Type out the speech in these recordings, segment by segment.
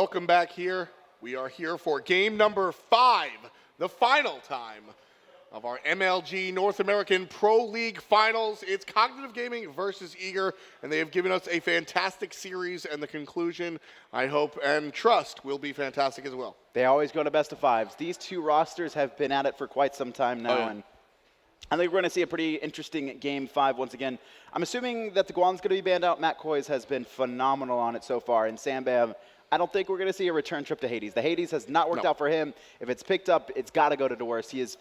Welcome back here. We are here for game number 5, the final time of our MLG North American Pro League Finals. It's Cognitive Gaming versus Eager, and they have given us a fantastic series, and the conclusion, I hope and trust, will be fantastic as well. They always go to best of fives. These two rosters have been at it for quite some time now, and I think we're going to see a pretty interesting Game 5 once again. I'm assuming that the Guan's going to be banned out. Matt Koiz has been phenomenal on it so far, and Sambam, I don't think we're going to see a return trip to Hades. The Hades has not worked out for him. If it's picked up, it's got to go to Dewurst. He is,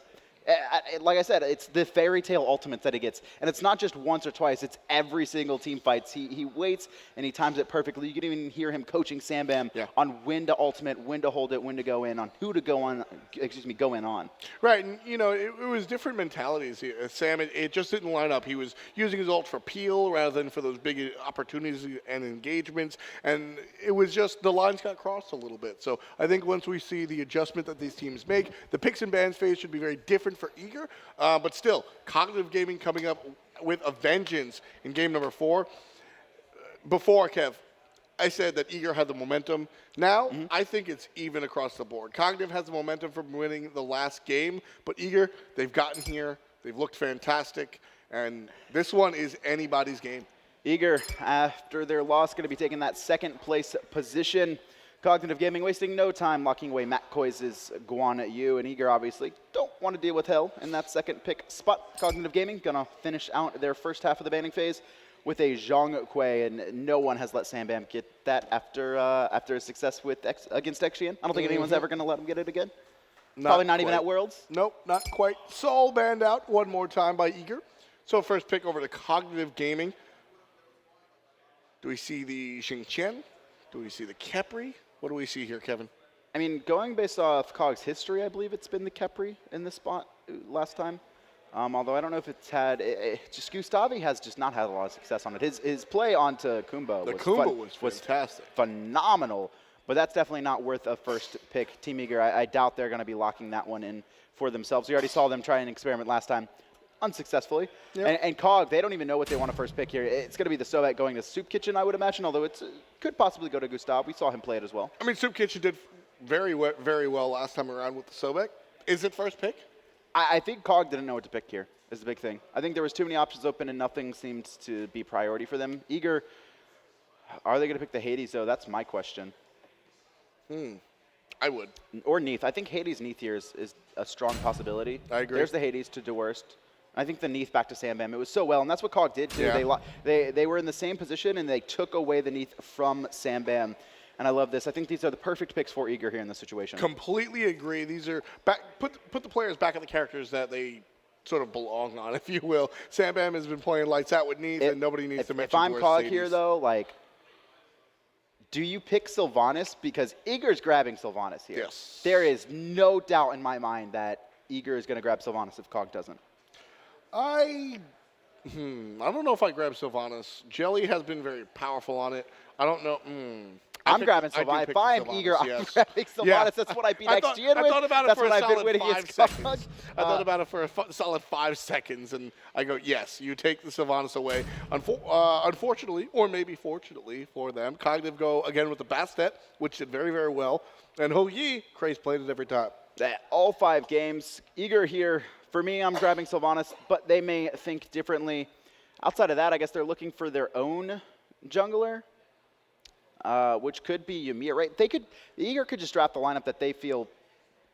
like I said, it's the fairy tale ultimates that he gets. And it's not just once or twice. It's every single team fights. He waits, and he times it perfectly. You can even hear him coaching Sambam on when to ultimate, when to hold it, when to go in, on who to go on, go in on. Right, and you know, it was different mentalities here. Sam, it just didn't line up. He was using his ult for peel rather than for those big opportunities and engagements, and it was just the lines got crossed a little bit. So I think once we see the adjustment that these teams make, the picks and bans phase should be very different for Eager, but still, Cognitive Gaming coming up with a vengeance in game number 4. Before, Kev, I said that Eager had the momentum. Now, I think it's even across the board. Cognitive has the momentum from winning the last game, but Eager, they've gotten here, they've looked fantastic, and this one is anybody's game. Eager, after their loss, going to be taking that second place position. Cognitive Gaming wasting no time locking away Matt Koiz's Guan at you, and Eager obviously don't want to deal with hell in that second pick spot. Cognitive Gaming going to finish out their first half of the banning phase with a Zhong Kui, and no one has let Sambam get that after a success with against Xian. I don't think anyone's ever going to let him get it again. Probably not even at Worlds. Nope, not quite. Soul banned out one more time by Eager. So first pick over to Cognitive Gaming. Do we see the Xingqian? Do we see the Khepri? What do we see here, Kevin? I mean, going based off Cog's history, I believe it's been the Khepri in this spot last time. Although I don't know if it's had, just Gustavi has just not had a lot of success on it. His play onto Kumba was fantastic. Phenomenal, but that's definitely not worth a first pick. Team Eager, I doubt they're going to be locking that one in for themselves. We already saw them try an experiment last time, unsuccessfully. Yep. And Cog, they don't even know what they want to first pick here. It's going to be the Sobek going to Soup Kitchen, I would imagine, although it could possibly go to Gustav. We saw him play it as well. I mean, Soup Kitchen did very well last time around with the Sobek. Is it first pick? I think Cog didn't know what to pick here is the big thing. I think there was too many options open and nothing seemed to be priority for them. Eager, are they going to pick the Hades, though? That's my question. I would. Or Neath. I think Hades Neath here is a strong possibility. I agree. There's the Hades to Dewurst. I think the Neath back to Sambam. It was so well, and that's what Cog did too. Yeah. They were in the same position, and they took away the Neath from Sambam. And I love this. I think these are the perfect picks for Eager here in this situation. Completely agree. These are put the players back at the characters that they sort of belong on, if you will. Sambam has been playing lights out with Neath, and nobody needs to mention. If I'm Cog here, though, like, do you pick Sylvanas? Because Eager's grabbing Sylvanas here. Yes. There is no doubt in my mind that Eager is going to grab Sylvanas if Cog doesn't. I don't know if I grab Sylvanas. Jelly has been very powerful on it. I don't know. I'm grabbing Sylvanas. If I'm Eager, I'm grabbing Sylvanas. Yeah. That's what I beat Xian with. I thought about it for a solid 5 seconds. I thought about it for a solid 5 seconds, and I go, yes, you take the Sylvanas away. Unfortunately, or maybe fortunately for them, Cognitive go again with the Bastet, which did very, very well. And Ho Yi, Craze played it every time. All 5 games. Eager here. For me, I'm grabbing Sylvanas, but they may think differently. Outside of that, I guess they're looking for their own jungler, which could be Ymir, right? Eager could just draft the lineup that they feel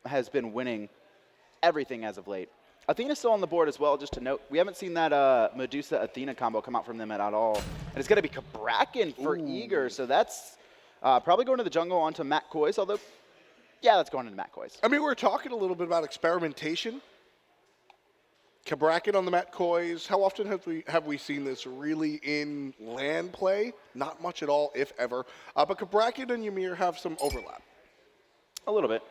has been winning everything as of late. Athena's still on the board as well, just to note. We haven't seen that Medusa-Athena combo come out from them at all. And it's going to be Cabrakan for Eager, so that's probably going to the jungle onto Matt Koiz, although, yeah, that's going into Matt Koiz. I mean, we're talking a little bit about experimentation. Cabrakan on the Matt Koiz. How often have we seen this really in LAN play? Not much at all, if ever. But Cabrakan and Ymir have some overlap. A little bit.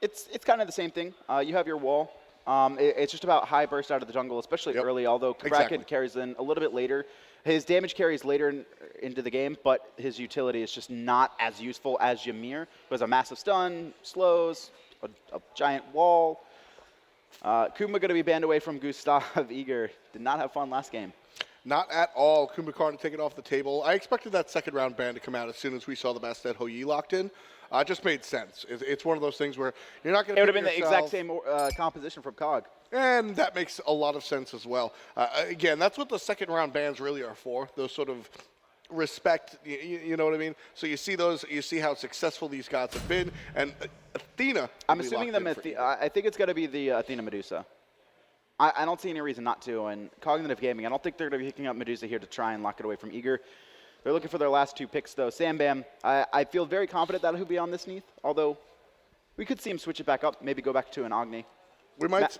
It's kind of the same thing. You have your wall. It's just about high burst out of the jungle, especially early, although Cabrakan carries in a little bit later. His damage carries later into the game, but his utility is just not as useful as Ymir, who has a massive stun, slows, a giant wall. Kuma going to be banned away from Gustav. Eager did not have fun last game. Not at all. Kumbhakarna to take it off the table. I expected that second round ban to come out as soon as we saw the Bastet Hou locked in. It just made sense. It's one of those things where you're not going to. It would have been the exact same composition from COG. And that makes a lot of sense as well. Again, that's what the second round bans really are for. Those sort of respect, you know what I mean? So you see those, you see how successful these guys have been, and Athena. I'm assuming I think it's going to be the Athena Medusa. I don't see any reason not to. And Cognitive Gaming, I don't think they're going to be picking up Medusa here to try and lock it away from Eager. They're looking for their last 2 picks, though. Sam Bam, I feel very confident that he'll be on this Neath, although we could see him switch it back up, maybe go back to an Agni. We might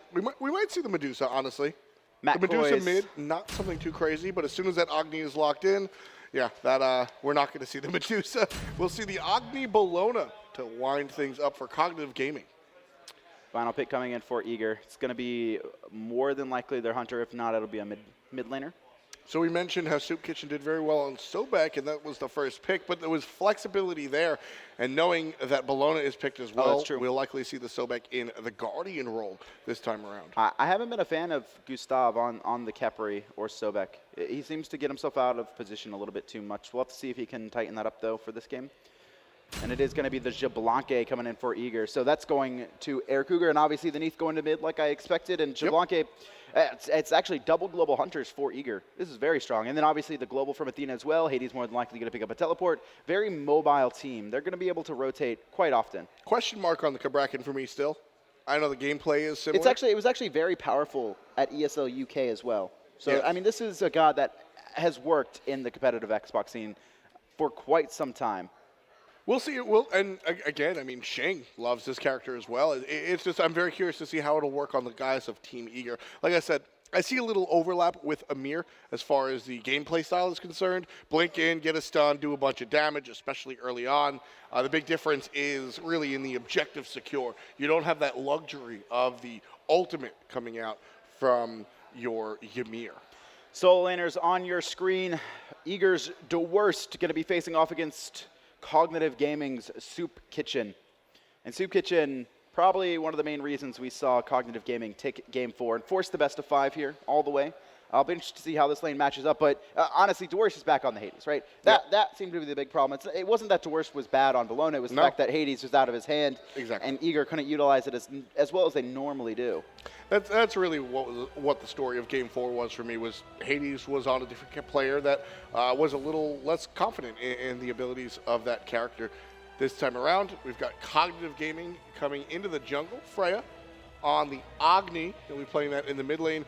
see the Medusa, honestly. Matt the Medusa Koiz. mid, not something too crazy, but as soon as that Agni is locked in, yeah, that we're not going to see the Medusa. We'll see the Agni Bologna to wind things up for Cognitive Gaming. Final pick coming in for Eager. It's going to be more than likely their Hunter. If not, it'll be a mid laner. So we mentioned how Soup Kitchen did very well on Sobek, and that was the first pick, but there was flexibility there. And knowing that Bologna is picked as well, we'll likely see the Sobek in the Guardian role this time around. I haven't been a fan of Gustav on the Khepri or Sobek. He seems to get himself out of position a little bit too much. We'll have to see if he can tighten that up, though, for this game. And it is going to be the Jablanque coming in for Eager. So that's going to Air Cougar, and obviously the Neath going to mid like I expected. And Jablanque, it's actually double global hunters for Eager. This is very strong. And then obviously the global from Athena as well. Hades more than likely going to pick up a teleport. Very mobile team. They're going to be able to rotate quite often. Question mark on the Cabrakan for me still. I know the gameplay is similar. It was actually very powerful at ESL UK as well. So, yes. I mean, this is a god that has worked in the competitive Xbox scene for quite some time. We'll see. And again, I mean, Shang loves this character as well. It's just I'm very curious to see how it'll work on the guys of Team Eager. Like I said, I see a little overlap with Amir as far as the gameplay style is concerned. Blink in, get a stun, do a bunch of damage, especially early on. The big difference is really in the objective secure. You don't have that luxury of the ultimate coming out from your Ymir. Soul laners on your screen. Eager's the worst going to be facing off against Cognitive Gaming's Soup Kitchen. And Soup Kitchen, probably one of the main reasons we saw Cognitive Gaming take Game 4 and force the best of 5 here all the way. I'll be interested to see how this lane matches up, but honestly, Dwarf is back on the Hades, right? That seemed to be the big problem. It wasn't that Dwarf was bad on Bologna, it was the fact that Hades was out of his hand, and Eager couldn't utilize it as well as they normally do. That's really what the story of Game 4 was for me, was Hades was on a different player that was a little less confident in the abilities of that character. This time around, we've got Cognitive Gaming coming into the jungle. Freya on the Agni, he'll be playing that in the mid lane.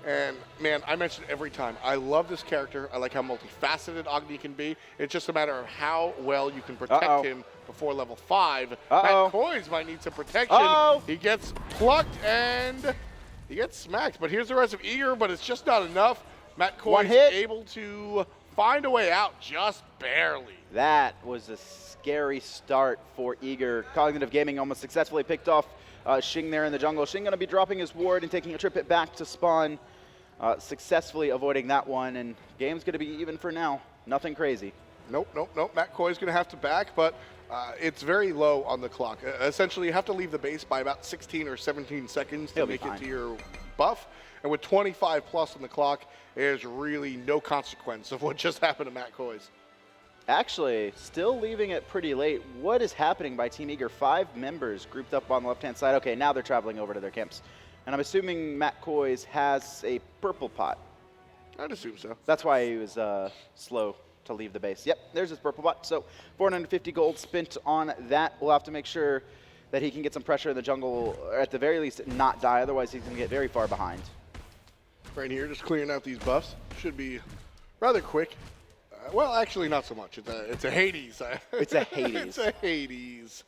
And, man, I mention it every time. I love this character. I like how multifaceted Agni can be. It's just a matter of how well you can protect him before level 5. Matt Koiz might need some protection. He gets plucked and he gets smacked. But here's the rest of Eager, but it's just not enough. Matt Koiz able to find a way out just barely. That was a scary start for Eager. Cognitive Gaming almost successfully picked off Xing there in the jungle. Xing going to be dropping his ward and taking a trip back to spawn, successfully avoiding that one. And game's going to be even for now. Nothing crazy. Nope. Matt Koi's going to have to back, but it's very low on the clock. Essentially, you have to leave the base by about 16 or 17 seconds to make it to your buff. And with 25 plus on the clock, there's really no consequence of what just happened to Matt Koiz. Actually, still leaving it pretty late. What is happening by Team Eager? 5 members grouped up on the left-hand side. Okay, now they're traveling over to their camps. And I'm assuming Matt Koiz has a purple pot. I'd assume so. That's why he was slow to leave the base. Yep, there's his purple pot. So 450 gold spent on that. We'll have to make sure that he can get some pressure in the jungle, or at the very least not die. Otherwise, he's going to get very far behind. Right here, just clearing out these buffs. Should be rather quick. Well, actually, not so much. It's a Hades. It's a Hades. It's a Hades.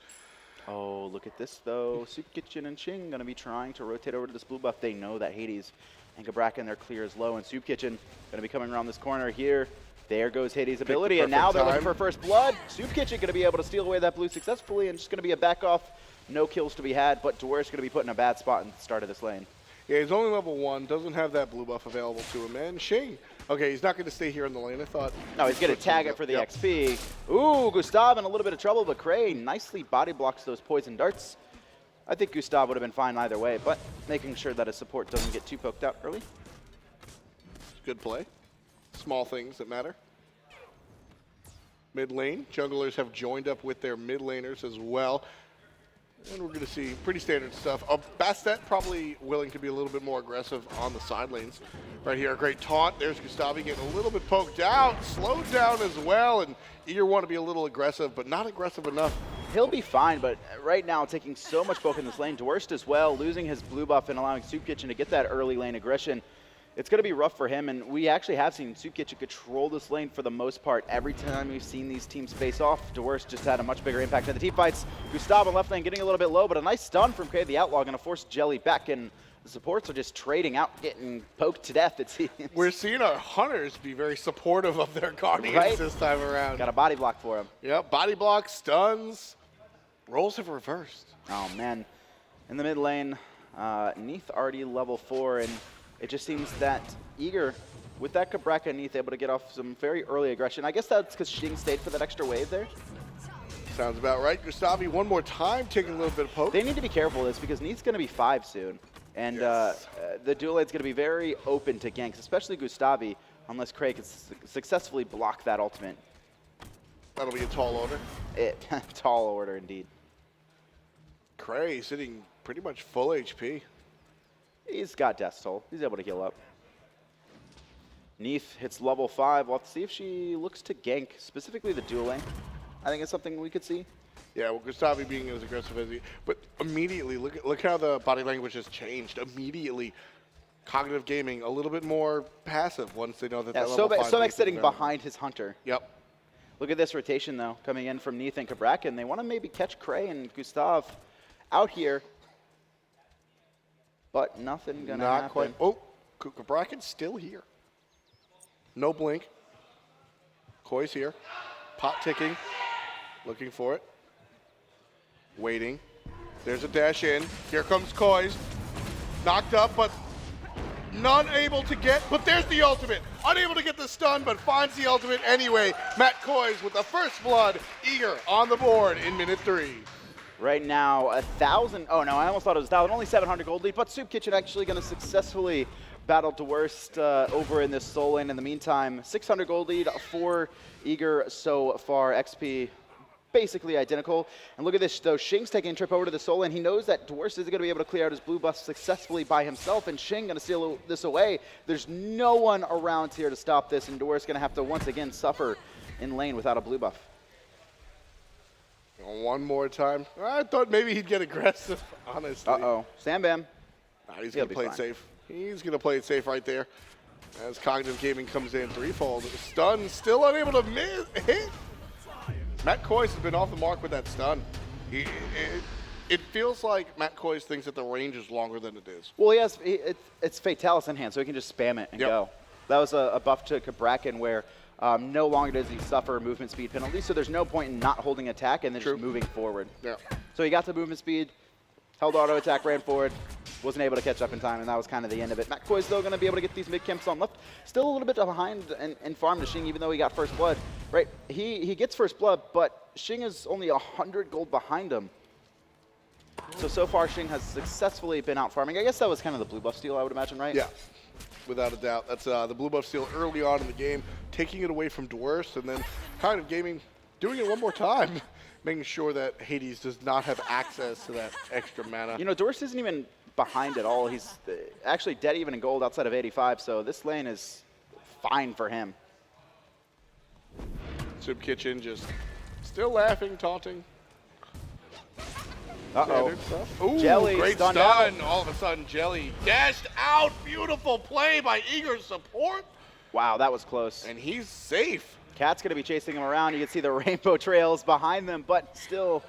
Oh, look at this, though. Soup Kitchen and Xing going to be trying to rotate over to this blue buff. They know that Hades and Cabrakan, their clear is low, and Soup Kitchen going to be coming around this corner here. There goes Hades' ability, and now they're looking for first blood. Soup Kitchen going to be able to steal away that blue successfully, and just going to be a back off. No kills to be had, but Dwarf's going to be put in a bad spot at the start of this lane. Yeah, he's only level 1, doesn't have that blue buff available to him. And Shane, okay, he's not going to stay here in the lane. I thought. No, he's going to tag it for the XP. Ooh, Gustav in a little bit of trouble, but Cray nicely body blocks those poison darts. I think Gustav would have been fine either way, but making sure that his support doesn't get too poked out early. Good play. Small things that matter. Mid lane, junglers have joined up with their mid laners as well. And we're going to see pretty standard stuff. Bastet probably willing to be a little bit more aggressive on the side lanes. Right here, a great taunt. There's Gustavi getting a little bit poked out, slowed down as well, and Eager want to be a little aggressive, but not aggressive enough. He'll be fine, but right now taking so much poke in this lane. Dworst as well, losing his blue buff and allowing Soup Kitchen to get that early lane aggression. It's going to be rough for him, and we actually have seen Soup Kitchen control this lane for the most part. Every time we've seen these teams face off, Dworst just had a much bigger impact in the team fights. Gustav on left lane getting a little bit low, but a nice stun from K the Outlaw, going to force Jelly back, and the supports are just trading out, getting poked to death, it seems. We're seeing our hunters be very supportive of their Guardians this time around. Got a body block for him. Yep, body block, stuns. Roles have reversed. Oh, man. In the mid lane, Neath already level 4, and it just seems that Eager, with that Cabraka and Neath, able to get off some very early aggression. I guess that's because Xing stayed for that extra wave there. Sounds about right. Gustavi one more time, taking a little bit of poke. They need to be careful of this because Neath's going to be 5 soon. And the dual lane's going to be very open to ganks, especially Gustavi, unless Craig can successfully block that ultimate. That'll be a tall order. Tall order indeed. Cray sitting pretty much full HP. He's got Death's Toll. He's able to heal up. Neath hits level 5. We'll have to see if she looks to gank, specifically the dual lane. I think it's something we could see. Yeah, well, Gustavi being as aggressive as he, but immediately, look how the body language has changed. Immediately, Cognitive Gaming a little bit more passive once they know that that level 5 Sobek's sitting behind his hunter. Yep. Look at this rotation, though, coming in from Neath and Cabraka. They want to maybe catch Cray and Gustav out here, but nothing going to happen. Not quite. Oh, Cabraka's still here. No blink. Koi's here. Pot ticking. Looking for it. Waiting. There's a dash in. Here comes Koi's. Knocked up, but not able to get. But there's the ultimate. Unable to get the stun, but finds the ultimate anyway. Matt Koi's with the first blood. Eager on the board in minute 3. Right now, 1,000. Oh, no, I almost thought it was 1,000. Only 700 gold lead, but Soup Kitchen actually going to successfully battle Dworst over in this soul lane. In the meantime, 600 gold lead for Eager so far. XP basically identical. And look at this, though. Xing's taking a trip over to the soul lane. He knows that Dworst isn't going to be able to clear out his blue buff successfully by himself, and Xing going to steal this away. There's no one around here to stop this, and Dworst going to have to once again suffer in lane without a blue buff. One more time. I thought maybe he'd get aggressive, honestly. Uh-oh. Sam Bam. Nah, he's going to play it safe. He's going to play it safe right there. As Cognitive Gaming comes in threefold. Stun, still unable to hit. Matt Koi's has been off the mark with that stun. It feels like Matt Koi's thinks that the range is longer than it is. Well, it's Fatalis in hand, so he can just spam it and go. That was a buff to Cabrakan where no longer does he suffer movement speed penalty, so there's no point in not holding attack and then just moving forward. Yeah. So he got the movement speed, held auto attack, ran forward, wasn't able to catch up in time, and that was kind of the end of it. Matt Koi's still going to be able to get these mid camps on left. Still a little bit behind in farm to Xing, even though he got first blood. Right, he gets first blood, but Xing is only 100 gold behind him. So far, Xing has successfully been out farming. I guess that was kind of the blue buff steal, I would imagine, right? Yeah, without a doubt. That's the blue buff steal early on in the game, taking it away from Dworst, and then Cognitive Gaming doing it one more time, making sure that Hades does not have access to that extra mana. You know, Dworst isn't even behind at all. He's actually dead even in gold outside of 85, so this lane is fine for him. Soup Kitchen just still laughing, taunting. Uh-oh. Ooh, Jelly great stun. All of a sudden, Jelly dashed out. Beautiful play by Eager support. Wow, that was close. And he's safe. Cat's going to be chasing him around. You can see the rainbow trails behind them, but still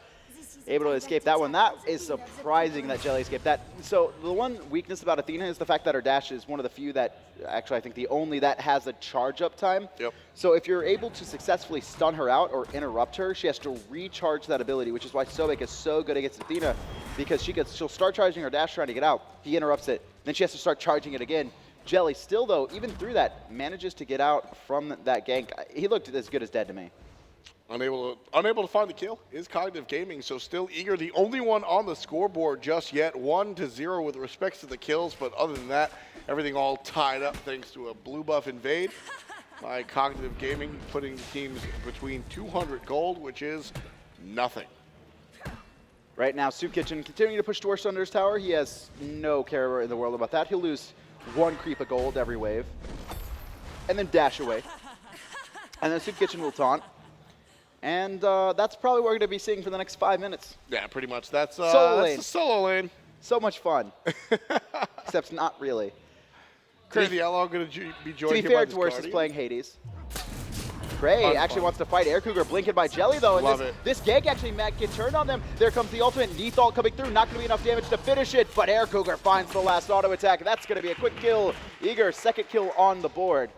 able to escape that one. That is surprising that Jelly escaped that. So the one weakness about Athena is the fact that her dash is one of the few that, actually I think the only that has a charge up time. Yep. So if you're able to successfully stun her out or interrupt her, she has to recharge that ability, which is why Sobek is so good against Athena, because she'll start charging her dash trying to get out. He interrupts it. Then she has to start charging it again. Jelly still, though, even through that, manages to get out from that gank. He looked as good as dead to me. Unable to find the kill is Cognitive Gaming, so still Eager, the only one on the scoreboard just yet. 1-0 with respects to the kills, but other than that, everything all tied up thanks to a blue buff invade. by Cognitive Gaming, putting the teams between 200 gold, which is nothing. Right now, Soup Kitchen continuing to push towards Thunder's Tower. He has no care in the world about that. He'll lose 1 creep of gold every wave, and then dash away. And then Soup Kitchen will taunt. And that's probably what we're going to be seeing for the next 5 minutes. Yeah, pretty much. That's solo the solo lane. So much fun. Except not really. Crazy Outlaw going to be joined To be here fair, by Dwarf is playing Hades. Cray actually wants to fight Air Cougar, blinking by Jelly though. And this gank actually might get turned on them. There comes the ultimate, Neathal coming through, not going to be enough damage to finish it, but Air Cougar finds the last auto attack. That's going to be a quick kill. Eager, second kill on the board.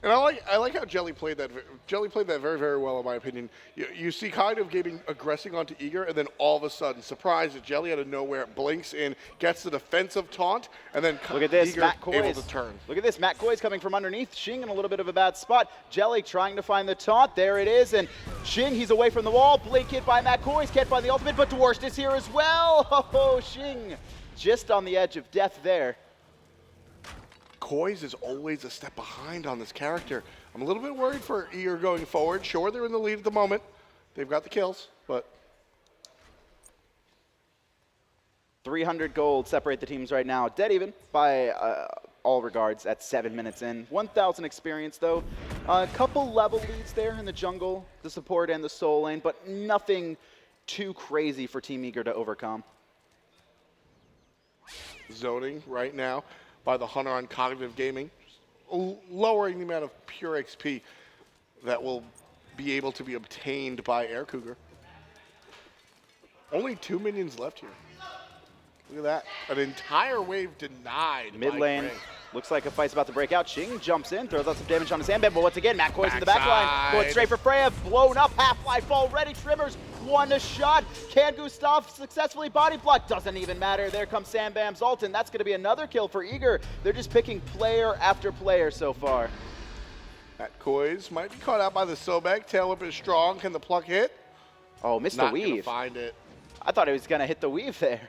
And I like how Jelly played that. Jelly played that very, very well, in my opinion. You see Cognitive Gaming aggressing onto Eager, and then all of a sudden, surprise, Jelly out of nowhere blinks in, gets the defensive taunt, and then look at this, Eager Matt able to turn. Look at this, Matt Coy's coming from underneath. Xing in a little bit of a bad spot. Jelly trying to find the taunt. There it is, and Xing, he's away from the wall. Blink hit by Matt Coy's, can't find the ultimate, but Dwarst is here as well. Oh, Xing just on the edge of death there. Koi's is always a step behind on this character. I'm a little bit worried for Eager going forward. Sure, they're in the lead at the moment. They've got the kills, but 300 gold separate the teams right now. Dead even by all regards at 7 minutes in. 1,000 experience though. A couple level leads there in the jungle, the support and the soul lane, but nothing too crazy for Team Eager to overcome. Zoning right now by the Hunter on Cognitive Gaming, lowering the amount of pure XP that will be able to be obtained by Air Cougar. Only 2 minions left here. Look at that. An entire wave denied. Mid lane. Looks like a fight's about to break out. Xing jumps in, throws out some damage on the sandbag, but once again, Matt Coy's in the back line. Going straight for Freya, blown up, half-life already. Trimmers, one shot. Can Gustav successfully body block? Doesn't even matter. There comes Sambam's ult, and that's going to be another kill for Eager. They're just picking player after player so far. Matt Coy's might be caught out by the Sobek. Tail whip is strong. Can the pluck hit? Oh, missed the weave. Not gonna find it. I thought he was going to hit the weave there.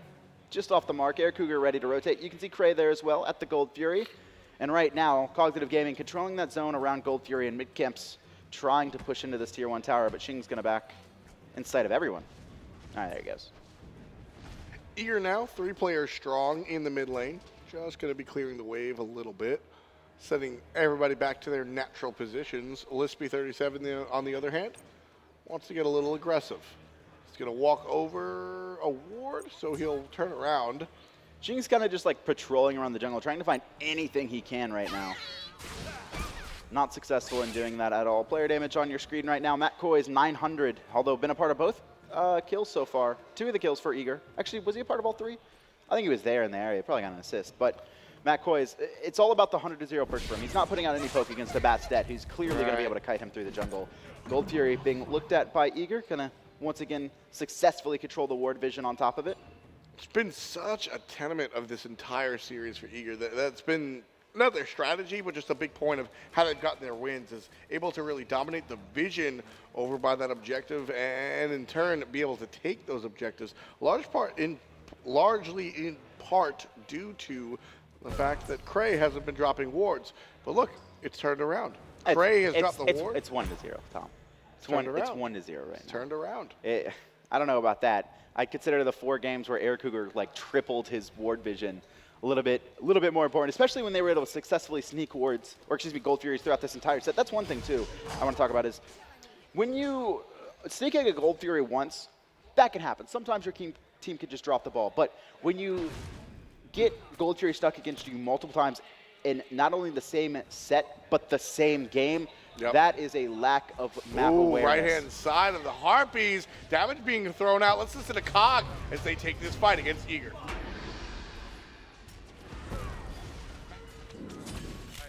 Just off the mark. Air Cougar ready to rotate. You can see Cray there as well at the Gold Fury. And right now, Cognitive Gaming controlling that zone around Gold Fury and mid-camps trying to push into this Tier 1 tower, but Xing's going to back in sight of everyone. All right, there he goes. Eager now, 3 players strong in the mid lane. Just going to be clearing the wave a little bit, setting everybody back to their natural positions. Lispy37, on the other hand, wants to get a little aggressive. He's going to walk over a ward, so he'll turn around. Xing's kind of just like patrolling around the jungle, trying to find anything he can right now. Not successful in doing that at all. Player damage on your screen right now. Matt Coy is 900, although been a part of both kills so far. 2 of the kills for Eager. Actually, was he a part of all 3? I think he was there in the area. Probably got an assist. But Matt Coy's, it's all about the 100-0 push for him. He's not putting out any poke against the Batstead, who's clearly going to be able to kite him through the jungle. Gold Fury being looked at by Eager, gonna once again successfully control the ward vision on top of it. It's been such a tenement of this entire series for Eager. That's been not their strategy, but just a big point of how they've gotten their wins, is able to really dominate the vision over by that objective, and in turn be able to take those objectives. Largely in part due to the fact that Cray hasn't been dropping wards. But look, it's turned around. Cray has dropped the ward. It's 1-0, Tom. It's 1-0 right now. Turned around. I don't know about that. I consider the 4 games where Air Cougar like tripled his ward vision a little bit more important, especially when they were able to successfully sneak wards, or excuse me, Gold Furies throughout this entire set. That's one thing too I want to talk about is when you sneak a Gold Fury once, that can happen. Sometimes your team could just drop the ball, but when you get Gold Fury stuck against you multiple times in not only the same set, but the same game, that is a lack of map awareness. Right-hand side of the Harpies. Damage being thrown out. Let's listen to Cog as they take this fight against Eager.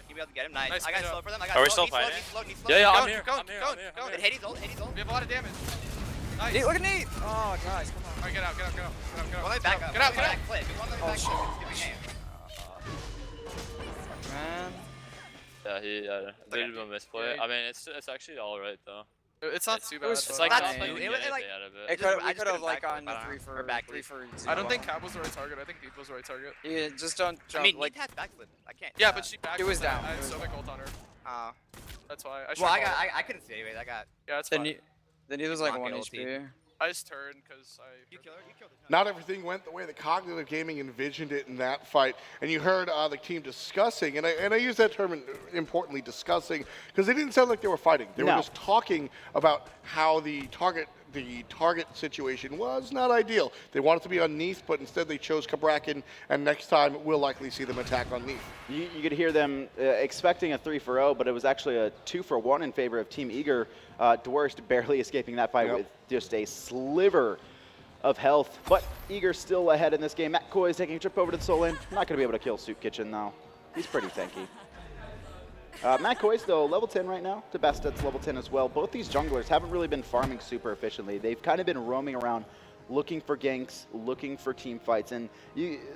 You be able to get him? Nice. I got slow for them. Are we still fighting? Yeah, I'm here. Go. Hit Hades ult. We have a lot of damage. Nice. Nate, look at Nate. Oh, guys, come on. All right, get out. Well, let me back up. Get out. Play. We want them to back up. Give me game. Man. Yeah, he did a misplay. I mean, it's actually all right though. It's not too bad. It's like That's not smooth. getting anything out of it. We could have like gone 3 for 0. I don't think Cap was the right target. I think Deep was the right target. Yeah, just don't jump. I mean, like, Nate has backflip. I can't. Yeah, but she backed. It was down. I had so big ult on her. That's why. Well, I couldn't see anyways. I got. Yeah, that's Then fine. he, then he was like Monkey 1 ulti. HP. I just turned because I. You killed it. Not everything went the way the Cognitive Gaming envisioned it in that fight, and you heard the team discussing, and I use that term importantly, discussing, because they didn't sound like they were fighting. They were No. just talking about how the target situation was not ideal. They wanted to be on Neath, but instead they chose Cabrakan, and next time we'll likely see them attack on Neath. You could hear them expecting a 3-0, but it was actually a 2-1 in favor of Team Eager. Dworst barely escaping that fight with just a sliver of health, but Eager still ahead in this game. Matt Coy is taking a trip over to the Soul Lane. Not going to be able to kill Soup Kitchen, though. He's pretty tanky. Matt Coy's, though, level 10 right now. Tabastet's level 10 as well. Both these junglers haven't really been farming super efficiently. They've kind of been roaming around looking for ganks, looking for team fights, and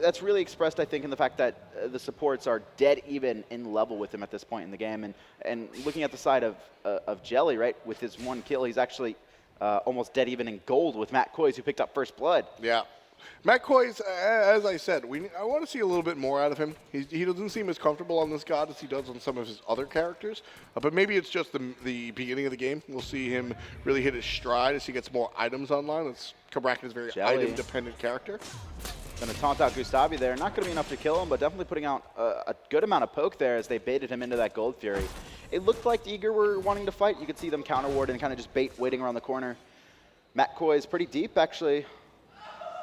that's really expressed, I think, in the fact that the supports are dead even in level with him at this point in the game. And looking at the side of Jelly, right, with his 1 kill, he's actually almost dead even in gold with Matt Coys, who picked up first blood. Yeah. Matt Coy's, as I said, I want to see a little bit more out of him. He doesn't seem as comfortable on this god as he does on some of his other characters, but maybe it's just the beginning of the game. We'll see him really hit his stride as he gets more items online. Cabrakan is a very Jelly. item-dependent character. Going to taunt out Gustavi there. Not going to be enough to kill him, but definitely putting out a good amount of poke there as they baited him into that Gold Fury. It looked like Eager were wanting to fight. You could see them counter ward and kind of just bait waiting around the corner. Matt Coy is pretty deep, actually.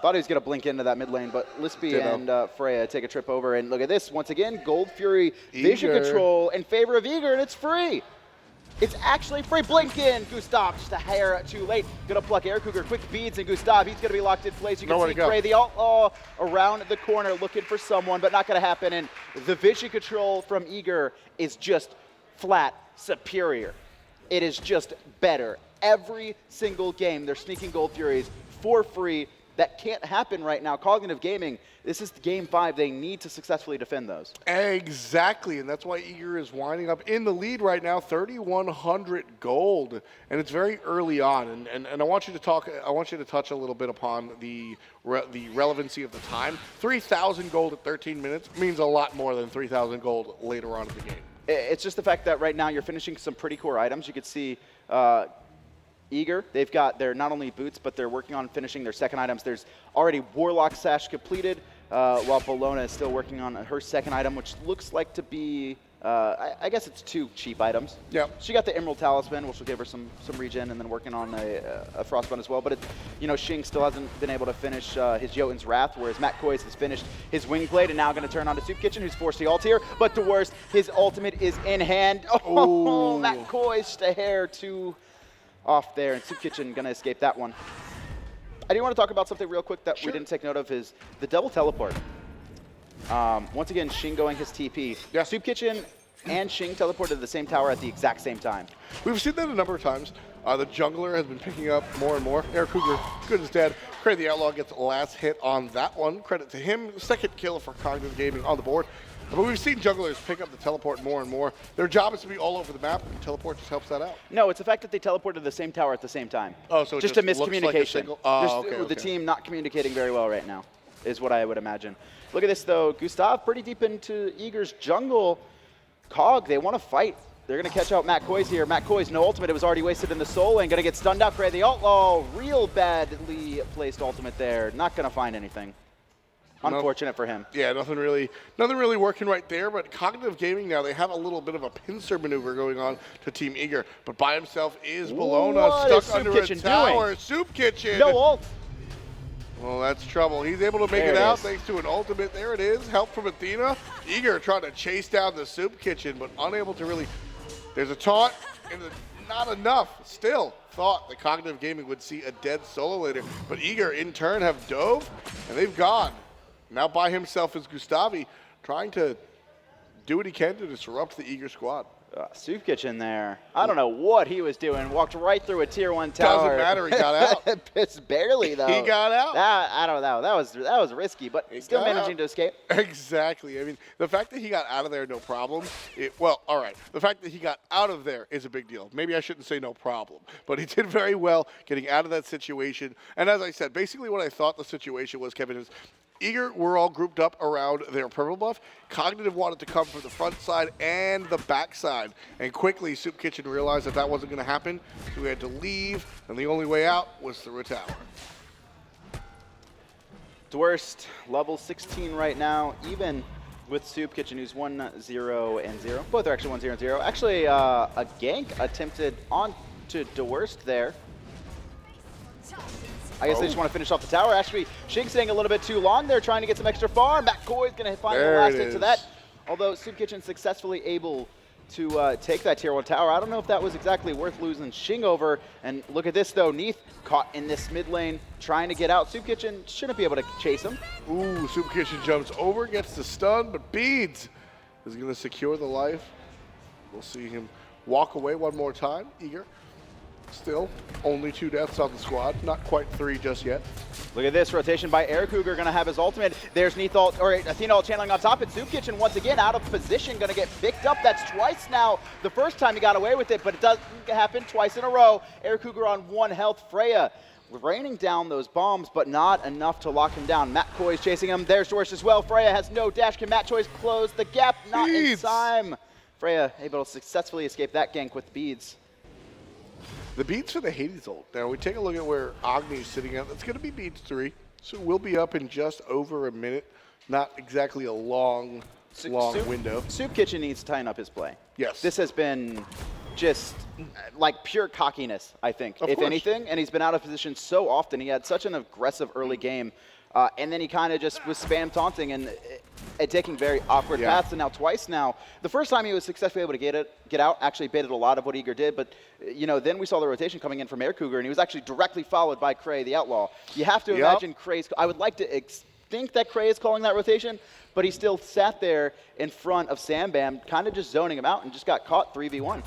Thought he was going to blink into that mid lane, but Lispy and Freya take a trip over. And look at this. Once again, Gold Fury vision control in favor of Eager, and it's free. It's actually free. Blink in. Gustav just a hair too late. Going to pluck Air Cougar. Quick beads, and Gustav, he's going to be locked in place. You can see Gray, the Outlaw, around the corner looking for someone, but not going to happen. And the vision control from Eager is just flat superior. It is just better. Every single game, they're sneaking Gold Furies for free. That can't happen right now. Cognitive Gaming, this is game 5. They need to successfully defend those. Exactly, and that's why Eager is winding up in the lead right now, 3,100 gold, and it's very early on. And I want you to touch a little bit upon the relevancy of the time. 3,000 gold at 13 minutes means a lot more than 3,000 gold later on in the game. It's just the fact that right now you're finishing some pretty core items. You could see Eager, they've got their not only boots, but they're working on finishing their second items. There's already Warlock Sash completed, while Bologna is still working on her second item, which looks like to be, I guess it's 2 cheap items. Yeah. She got the Emerald Talisman, which will give her some regen, and then working on a Frostbun as well. But, Xing still hasn't been able to finish his Jotun's Wrath, whereas Matt Coys has finished his Wing Blade and now going to turn on to Soup Kitchen, who's forced the ult here. But the worst, his ultimate is in hand. Oh, Matt Coys just a hair too off there, and Soup Kitchen going to escape that one. I do want to talk about something real quick that we didn't take note of is the double teleport. Once again, Xing going his TP. Yeah. Soup Kitchen and Xing teleported to the same tower at the exact same time. We've seen that a number of times. The jungler has been picking up more and more. Air Cougar, good as dead. Cray the Outlaw gets the last hit on that one. Credit to him. Second kill for Cognitive Gaming on the board. But we've seen junglers pick up the teleport more and more. Their job is to be all over the map, and teleport just helps that out. No, it's the fact that they teleported to the same tower at the same time. Oh, so it just a just looks like a miscommunication. single- The team not communicating very well right now is what I would imagine. Look at this, though. Gustav pretty deep into Eager's jungle. Cog, they want to fight. They're going to catch out Matt Coys here. Matt Coys, no ultimate. It was already wasted in the soul and going to get stunned out. Gray the Outlaw, real badly placed ultimate there. Not going to find anything. Unfortunate for him. Yeah, nothing really working right there. But Cognitive Gaming now, they have a little bit of a pincer maneuver going on to Team Eager. But by himself is Bologna What is stuck Soup under Kitchen a tower. doing? Soup Kitchen. No ult. Well, that's trouble. He's able to make There it it out is. thanks to an ultimate. There it is. Help from Athena. Eager trying to chase down the Soup Kitchen, but unable to really. There's a taunt, and not enough. Still thought the Cognitive Gaming would see a dead solo later, but Eager in turn have dove, and they've gone. Now by himself is Gustavi, trying to do what he can to disrupt the Eager squad. Soup Kitchen there. I don't know what he was doing. Walked right through a tier 1 tower. Doesn't matter. He got out. Just barely though. He got out. I don't know. That was risky, but still got managing out. to escape. Exactly. I mean, the fact that he got out of there, no problem. Well, all right. The fact that he got out of there is a big deal. Maybe I shouldn't say no problem, but he did very well getting out of that situation. And as I said, basically what I thought the situation was, Kevin, is Eager were all grouped up around their purple buff. Cognitive wanted to come from the front side and the back side. And quickly, Soup Kitchen realized that that wasn't going to happen, so we had to leave, and the only way out was through a tower. Dworst, level 16 right now, even with Soup Kitchen, who's 1-0-0. Both are actually 1-0-0. Actually, a gank attempted onto Dworst there. I guess they just want to finish off the tower. Actually, Shing staying a little bit too long there, trying to get some extra farm. McCoy's going to find the last hit to that. Although Soup Kitchen successfully able to take that tier 1 tower. I don't know if that was exactly worth losing Shing over. And look at this, though. Neath caught in this mid lane, trying to get out. Soup Kitchen shouldn't be able to chase him. Ooh, Soup Kitchen jumps over, gets the stun, but Beads is going to secure the life. We'll see him walk away one more time. Eager. Still, only 2 deaths on the squad. Not quite 3 just yet. Look at this rotation by Air Cougar, going to have his ultimate. There's Neath ult, or Athena ult channeling on top. And Soup Kitchen once again out of position, going to get picked up. That's twice now. The first time he got away with it, but it doesn't happen twice in a row. Air Cougar on 1 health. Freya raining down those bombs, but not enough to lock him down. Matt Coy's chasing him. There's Dworst as well. Freya has no dash. Can Matt Choice close the gap? Not in time. Freya able to successfully escape that gank with beads. The beats for the Hades ult. Now we take a look at where Agni's sitting at. That's going to be beats 3. So we'll be up in just over a minute. Not exactly a long window. Soup Kitchen needs to tighten up his play. Yes. This has been just like pure cockiness, I think, if anything. And he's been out of position so often. He had such an aggressive early game. And then he kind of just was spam taunting and taking very awkward paths. And now twice now. The first time he was successfully able to get out, actually baited a lot of what Eager did. But, you know, then we saw the rotation coming in from Air Cougar, and he was actually directly followed by Cray, the Outlaw. You have to imagine Cray's... I would like to think that Cray is calling that rotation, but he still sat there in front of Sambam, kind of just zoning him out, and just got caught 3v1.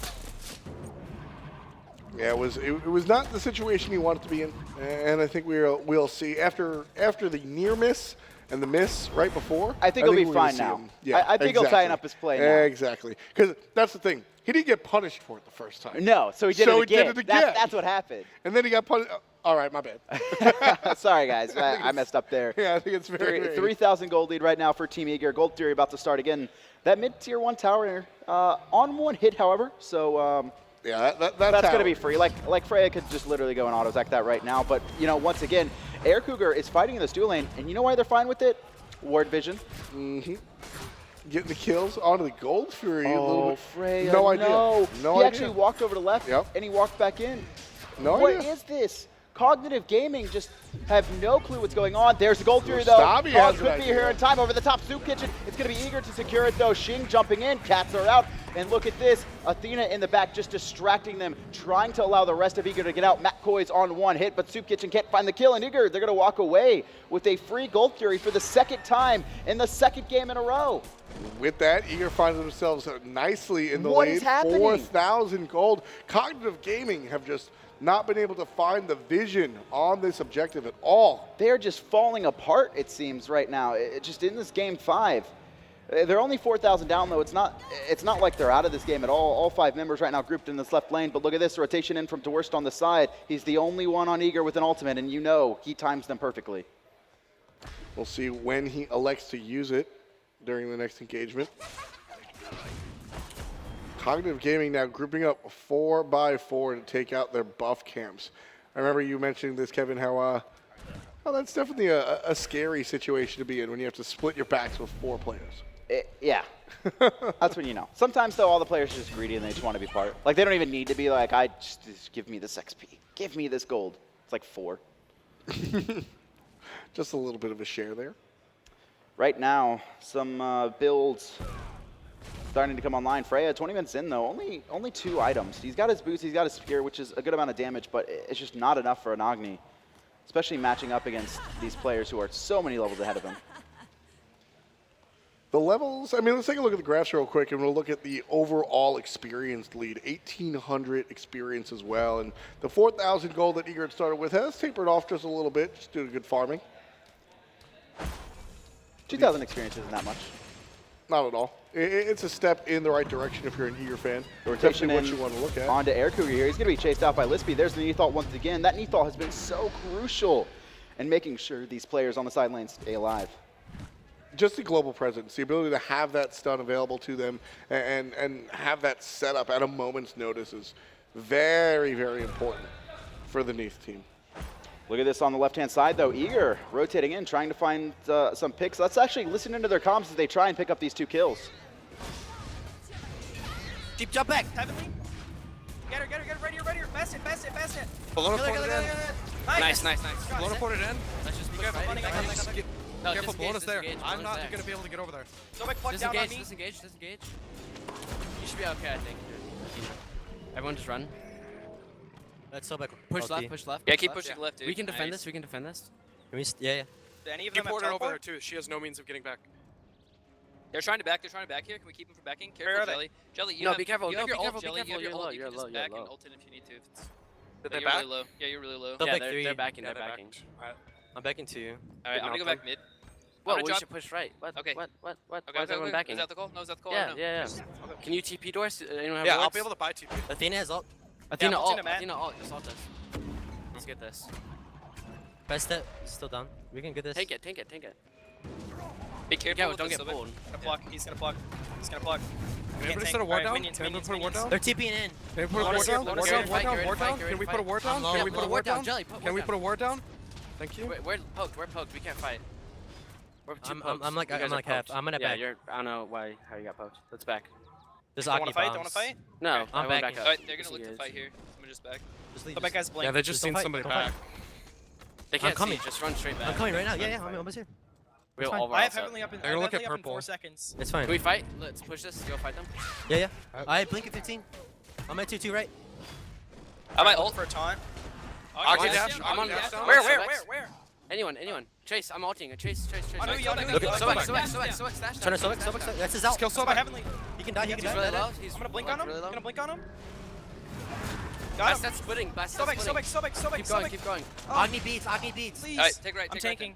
Yeah, it was not the situation he wanted to be in, and I think we'll see after the near miss and the miss right before. I think he'll be fine now. Yeah, I think he'll tighten up his play now. Exactly, because that's the thing. He didn't get punished for it the first time. No, so he did it again. That's what happened. And then he got punished. All right, my bad. Sorry, guys. I messed up there. Yeah, I think it's very 3,000 gold lead right now for Team Eager. Gold Theory about to start again. That mid-tier 1 tower on 1 hit, however. So yeah, that's going to be free. Like Freya could just literally go and auto-attack that right now. But, you know, once again, Air Cougar is fighting in this dual lane. And you know why they're fine with it? Ward vision. Mm-hmm. Getting the kills onto the Gold Fury a little bit. Freya, no idea. No idea. He actually walked over to left, and he walked back in. What is this? Cognitive Gaming just have no clue what's going on. There's the Gold Fury, though. Oh, could be here in time over the top. Soup Kitchen. It's going to be Eager to secure it, though. Shing jumping in. Cats are out. And look at this. Athena in the back just distracting them, trying to allow the rest of Eager to get out. Matt Coy's on 1 hit, but Soup Kitchen can't find the kill. And Eager, they're going to walk away with a free Gold Fury for the 2nd time in the 2nd game in a row. With that, Eager finds themselves nicely in the What lead. is happening? 4,000 gold. Cognitive Gaming have just not been able to find the vision on this objective at all. They're just falling apart, it seems, right now. Just in this game 5. They're only 4,000 down, though. It's not like they're out of this game at all. All 5 members right now grouped in this left lane. But look at this rotation in from Dworst on the side. He's the only one on Eager with an ultimate, and you know he times them perfectly. We'll see when he elects to use it during the next engagement. Cognitive Gaming now grouping up 4x4 to take out their buff camps. I remember you mentioning this, Kevin, how that's definitely a scary situation to be in when you have to split your backs with 4 players. Yeah, that's when you know. Sometimes, though, all the players are just greedy and they just want to be part. Like, they don't even need to be like, just give me this XP. Give me this gold. It's like 4. Just a little bit of a share there. Right now, some builds starting to come online. Freya, 20 minutes in, though, only 2 items. He's got his boots, he's got his spear, which is a good amount of damage, but it's just not enough for an Agni, especially matching up against these players who are so many levels ahead of him. The levels, I mean, let's take a look at the graphs real quick, and we'll look at the overall experienced lead. 1,800 experience as well, and the 4,000 gold that Eager had started with has tapered off just a little bit, just due to good farming. 2,000 experience isn't that much. Not at all. It's a step in the right direction if you're an Eager fan. Rotation what you want to look at. Onto Air Cougar here. He's going to be chased out by Lispy. There's the Neath ult once again. That Neath ult has been so crucial. and making sure these players on the sidelines stay alive. Just the global presence, the ability to have that stun available to them and have that set up at a moment's notice is very, very important for the Neath team. Look at this on the left-hand side, though. Eager rotating in, trying to find some picks. Let's actually listen into their comms as they try and pick up these 2 kills. Deep jump back. Heavenly. Get her, right here. Fast it. Bologna Kill her, ported kill in. her. Nice. Bologna ported in. Let's just Be careful, running, I got it. No, Careful, Bologna's there. disengage, I'm not Bologna's going to be able to get over there. Sobek plucked down on me. Disengage. You should be okay, I think. Everyone just run. Let's go back. Push left. Yeah, keep pushing left, dude. We can defend Nice. this. Can we? Yeah. Do any of Get them have ported over teleport? there too. She has no means of getting back. They're trying to back here. Can we keep them from backing? Where Careful, are they? Jelly. Jelly, you No, have, be careful. You No, have your be ult, careful, be Jelly. You have careful. your You're ult. low, You you're can just low, back you're and low. ult in if you need to. Did But they you're back? really low. Yeah, you're really low. They'll Yeah, back they're, 3. they're backing. Yeah, They're they backing. backed. Alright. I'm backing to you. All right, I'm gonna go back mid. Well, gonna we drop- should push right. What? Okay. What? Okay, Why is okay, everyone okay. backing? Is that the call? No, is that the call? Yeah, or no? yeah. Can you TP doors? Anyone have Yeah, I'll wards? be able to buy TP. Athena has ult. Athena I'm ult. ulting him, Athena ult. Just ult us. Let's get this. Best step. Still down. We can get this. Tank it. Be careful Yeah, with don't the get Sobek. pulled. He's gonna pluck. Can anybody set a ward down? Can anybody put a ward down? They're TPing in. Can we put a Lotus ward here, down? Lotus Ward here. down? Ward down? Get Ward ready, down? get Can we ready, put a ward down? I'm Can we low. put a Ward ward down, down? Jelly, put Can we ward put a ward down? Thank you. We're poked. We can't fight. We're two pokes. I'm like You guys are half. poked. I'm gonna Yeah, back. you're. I don't know how you got poked. Let's back. There's Don't Agni wanna fight? Don't bombs. wanna fight? No, I'm everyone backing. back up. Alright, they're gonna look to Disengage. fight here. Someone just back. Just leave. Sobek has blink. Yeah, they just don't seen fight, somebody don't fight. back. They can't coming. see. Just run straight back. I'm coming right now. Just run Yeah, and I'm fight. almost here. We have fine. all I have our heavenly up in. They're gonna look at 4 purple. seconds. It's fine. Can we fight? Let's push this. Go fight them. Yeah. I blink at 15. I'm at 2-2 right. I might ult. for a taunt. Agni Agni dash. dash, Agni Agni dash dash. down. Where? Anyone. Chase. I'm ulting. Chase. I know you. I know you. Look at I know Sobek. you. Stash Trying to down. Sobek. That's his out. Kill Sobek Sobek. heavenly. He can die. He's He's really low. I'm gonna blink on him. Really low. Gonna blink on him. Got him. That's splitting. Sobek. Keep going. Oh. Agni beats. Please. Alright, take right. I'm Take right tanking.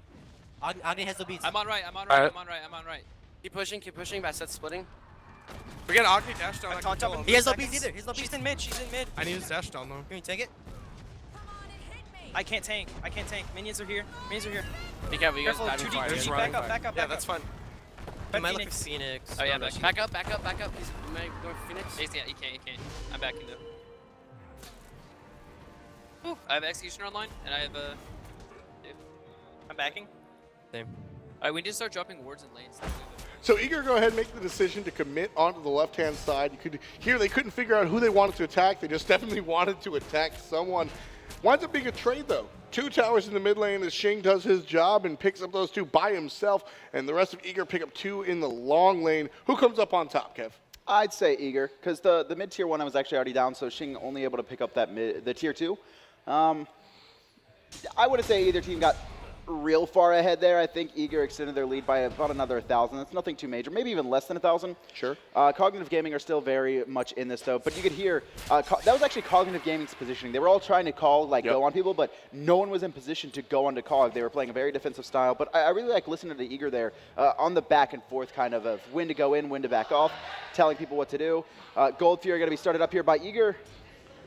Agni has the beats. I'm on right. Alright. I'm on right. Keep pushing. Basset's splitting. We get Agni dash down. I I'm can taunt kill up in him. He has no 3 beats seconds. either. She's in mid. I need his dash down though. Can you take it? I can't tank. Minions are here. Be careful. You guys Careful. diving 2D. fire. Just 2D. running. Back up. Yeah, that's fine. He might look Phoenix. for Phoenix. Oh yeah, No, back no, up. He's going for Phoenix. He can't. I'm backing though. I have Executioner online, and I have I'm backing. Same. Alright, we need to start dropping wards in lanes. So Eager go ahead and make the decision to commit onto the left-hand side. You could hear they couldn't figure out who they wanted to attack. They just definitely wanted to attack someone. Winds up being a trade though. 2 towers in the mid lane as Shing does his job and picks up those 2 by himself, and the rest of Eager pick up 2 in the long lane. Who comes up on top, Kev? I'd say Eager, because the mid tier 1 I was actually already down, so Shing only able to pick up that the tier 2. I wouldn't say either team got real far ahead there. I think Eager extended their lead by about another 1,000. That's nothing too major, maybe even less than 1,000. Sure. Cognitive Gaming are still very much in this though, but you could hear that was actually Cognitive Gaming's positioning. They were all trying to call, go on people, but no one was in position to go onto Cog. They were playing a very defensive style, but I really like listening to Eager there on the back and forth kind of when to go in, when to back off, telling people what to do. Gold Fury going to be started up here by Eager.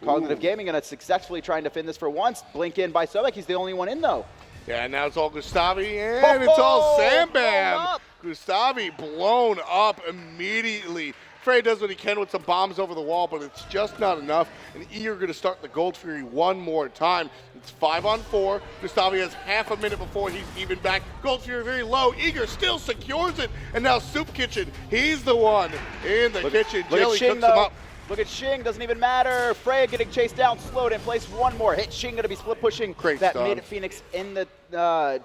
Cognitive Gaming going to successfully try and defend this for once. Blink in by Sobek. He's the only one in though. Yeah, now it's all Gustavi, and it's all Sam blown Bam. up. Gustavi blown up immediately. Frey does what he can with some bombs over the wall, but it's just not enough. And Eager going to start the Gold Fury one more time. It's 5-on-4. Gustavi has half a minute before he's even back. Gold Fury very low. Eager still secures it. And now Soup Kitchen, he's the one in the kitchen. Jelly Shing, cooks him though. up. Look at Shing, doesn't even matter. Freya getting chased down, slowed in place. One more hit. Shing going to be split pushing Great that stun. mid Phoenix in the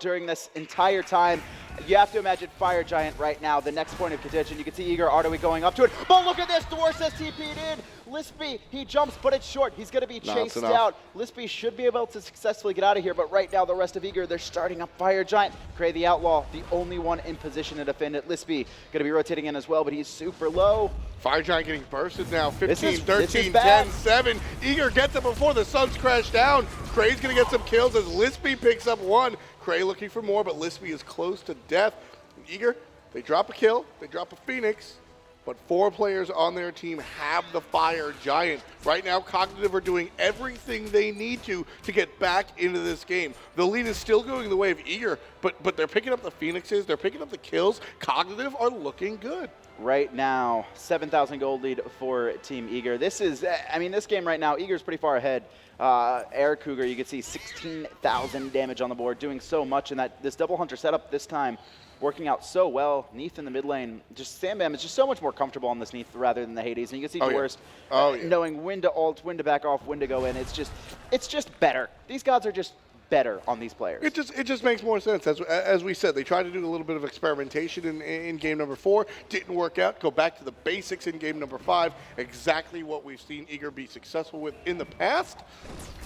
during this entire time. You have to imagine Fire Giant right now, the next point of contention. You can see Eager Ardoy going up to it. But look at this, Dwarf says TP'd in. Lispy, he jumps, but it's short. He's going to be chased enough. out. Lispy should be able to successfully get out of here, but right now the rest of Eager, they're starting up Fire Giant. Cray the Outlaw, the only one in position to defend it. Lispy going to be rotating in as well, but he's super low. Fire Giant getting bursted now. 15, This is 13, bad. 10, 7. Eager gets it before the Suns crash down. Cray's going to get some kills as Lispy picks up 1. Cray looking for more, but Lispy is close to death. Eager, they drop a kill. They drop a Phoenix. but 4 players on their team have the Fire Giant. Right now, Cognitive are doing everything they need to get back into this game. The lead is still going the way of Eager, but they're picking up the Phoenixes, they're picking up the kills. Cognitive are looking good. Right now, 7,000 gold lead for Team Eager. This is, I mean, this game right now, Eager's pretty far ahead. Air Cougar, you can see 16,000 damage on the board, doing so much, and this double hunter setup this time working out so well. Neath in the mid lane, just Sam Bam is just so much more comfortable on this Neath rather than the Hades. And you can see Dworst knowing when to ult, when to back off, when to go in. It's just better. These gods are just better on these players. It just makes more sense. As we said, they tried to do a little bit of experimentation in game number 4. Didn't work out. Go back to the basics in game number 5. Exactly what we've seen Eager be successful with in the past.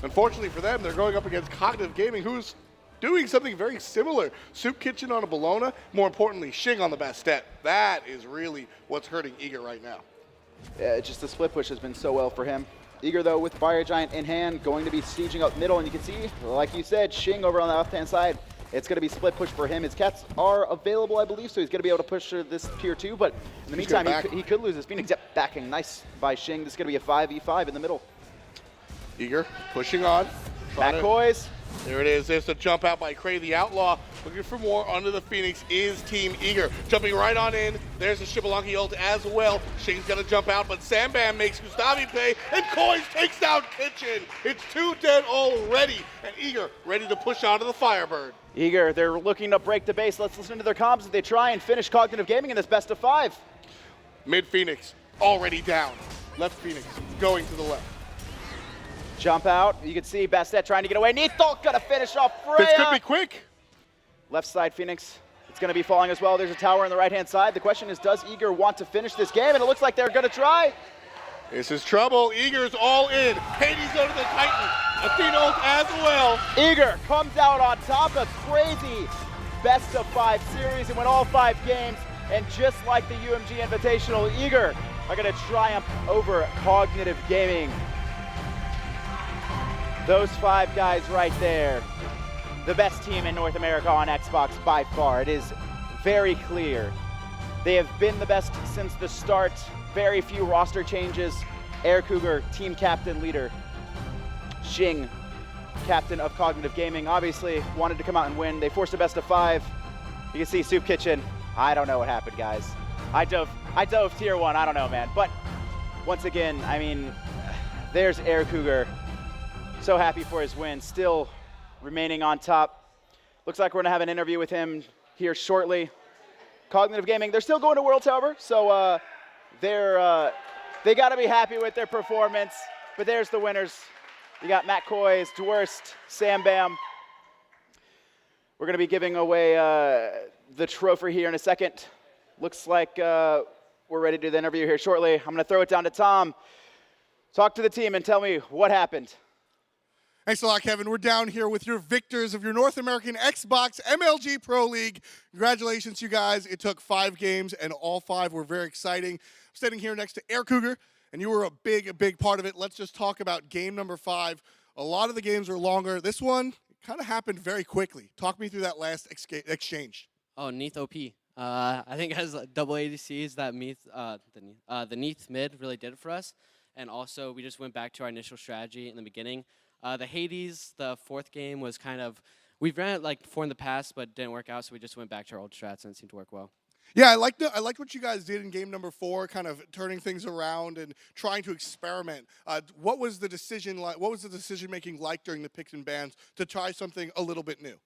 Unfortunately for them, they're going up against Cognitive Gaming, who's doing something very similar. Soup Kitchen on a Bologna. More importantly, Shing on the Bastet. That is really what's hurting Eager right now. Yeah, just the split push has been so well for him. Eager, though, with Fire Giant in hand, going to be sieging up middle. And you can see, like you said, Shing over on the left-hand side. It's going to be split push for him. His cats are available, I believe, so he's going to be able to push this tier 2. But in the meantime, he could lose his Phoenix. Yep, backing. Nice by Shing. This is going to be a 5v5 in the middle. Eager pushing on. McCoys. There it is. There's the jump out by Cray the Outlaw. Looking for more under the Phoenix is Team Eager. Jumping right on in. There's the Shibalonki ult as well. Shing's going to jump out, but Sam Bam makes Gustavi pay, and Koiz takes down Kitchen. It's 2 dead already, and Eager ready to push onto the Firebird. Eager, they're looking to break the base. Let's listen to their comms as they try and finish Cognitive Gaming in this best of 5. Mid Phoenix already down. Left Phoenix going to the left. Jump out. You can see Bastet trying to get away. Neathal gonna finish off Freya. This could be quick. Left side Phoenix. It's gonna be falling as well. There's a tower on the right-hand side. The question is, does Eager want to finish this game? And it looks like they're gonna try. This is trouble. Eager's all in. Hades go to the Titan. Athena ult as well. Eager comes out on top. A crazy best of 5 series and win all 5 games. And just like the UMG Invitational, Eager are gonna triumph over Cognitive Gaming. Those 5 guys right there, the best team in North America on Xbox by far. It is very clear. They have been the best since the start. Very few roster changes. Air Cougar, team captain, leader. Shing, captain of Cognitive Gaming, obviously wanted to come out and win. They forced a best of 5. You can see Soup Kitchen. I don't know what happened, guys. I dove tier 1, I don't know, man. But once again, I mean, there's Air Cougar. So happy for his win, still remaining on top. Looks like we're gonna have an interview with him here shortly. Cognitive Gaming, they're still going to Worlds, however, so they gotta be happy with their performance. But there's the winners. You got McCoys, Dworst, Sam Bam. We're gonna be giving away the trophy here in a second. Looks like we're ready to do the interview here shortly. I'm gonna throw it down to Tom. Talk to the team and tell me what happened. Thanks a lot, Kevin. We're down here with your victors of your North American Xbox MLG Pro League. Congratulations, you guys. It took 5 games, and all 5 were very exciting. I'm standing here next to Air Cougar, and you were a big part of it. Let's just talk about game number 5. A lot of the games were longer. This one kind of happened very quickly. Talk me through that last exchange. Oh, Neath OP. I think as double ADCs, that the Neath mid really did it for us. And also, we just went back to our initial strategy in the beginning. The Hades, the 4th game, was kind of, we've ran it like 4 in the past, but didn't work out, so we just went back to our old strats, and it seemed to work well. Yeah, I liked what you guys did in game number 4, kind of turning things around and trying to experiment. What was the decision like? What was the decision making like during the picks and bans to try something a little bit new?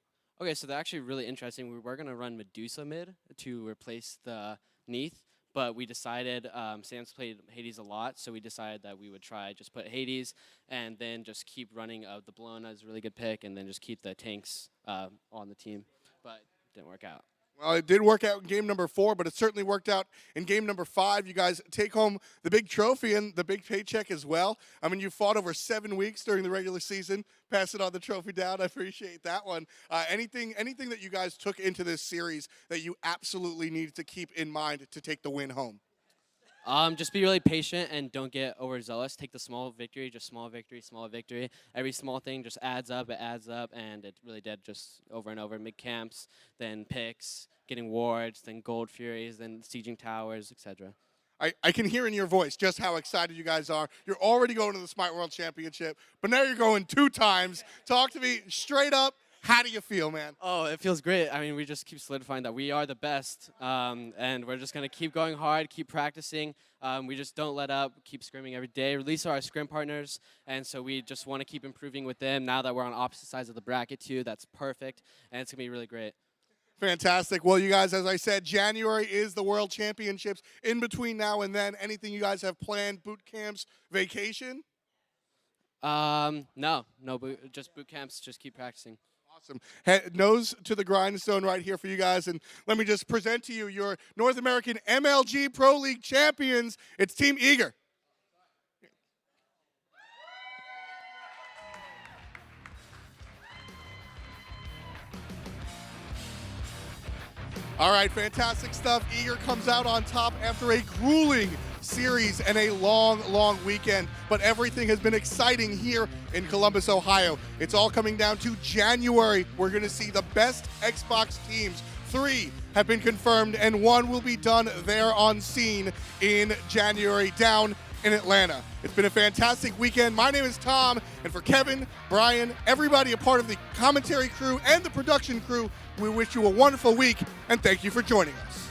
Okay, so they're actually really interesting. We were going to run Medusa mid to replace the Neath, but we decided, Sam's played Hades a lot, so we decided that we would try just put Hades and then just keep running the Bologna is a really good pick, and then just keep the tanks on the team, but it didn't work out. Well, it did work out in game number 4, but it certainly worked out in game number 5. You guys take home the big trophy and the big paycheck as well. I mean, you fought over 7 weeks during the regular season. Pass it on the trophy down. I appreciate that one. Anything that you guys took into this series that you absolutely needed to keep in mind to take the win home? Just be really patient and don't get overzealous. Take the small victory, just small victory, small victory. Every small thing just adds up, and it really did just over and over. Mid camps, then picks, getting wards, then gold furies, then sieging towers, etc. I can hear in your voice just how excited you guys are. You're already going to the Smite World Championship, but now you're going 2 times. Talk to me straight up. How do you feel, man? Oh, it feels great. I mean, we just keep solidifying that we are the best, and we're just going to keep going hard, keep practicing. We just don't let up, keep scrimming every day. Release are our scrim partners, and so we just want to keep improving with them. Now that we're on opposite sides of the bracket, too, that's perfect, and it's going to be really great. Fantastic. Well, you guys, as I said, January is the World Championships. In between now and then, anything you guys have planned, boot camps, vacation? No, just boot camps, just keep practicing. Awesome. Nose to the grindstone right here for you guys. And let me just present to you your North American MLG Pro League champions. It's Team Eager. All right, fantastic stuff. Eager comes out on top after a grueling series and a long, long weekend. But everything has been exciting here in Columbus, Ohio. It's all coming down to January. We're going to see the best Xbox teams. 3 have been confirmed, and 1 will be done there on scene in January down in Atlanta. It's been a fantastic weekend. My name is Tom, and for Kevin, Brian, everybody a part of the commentary crew and the production crew, we wish you a wonderful week, and thank you for joining us.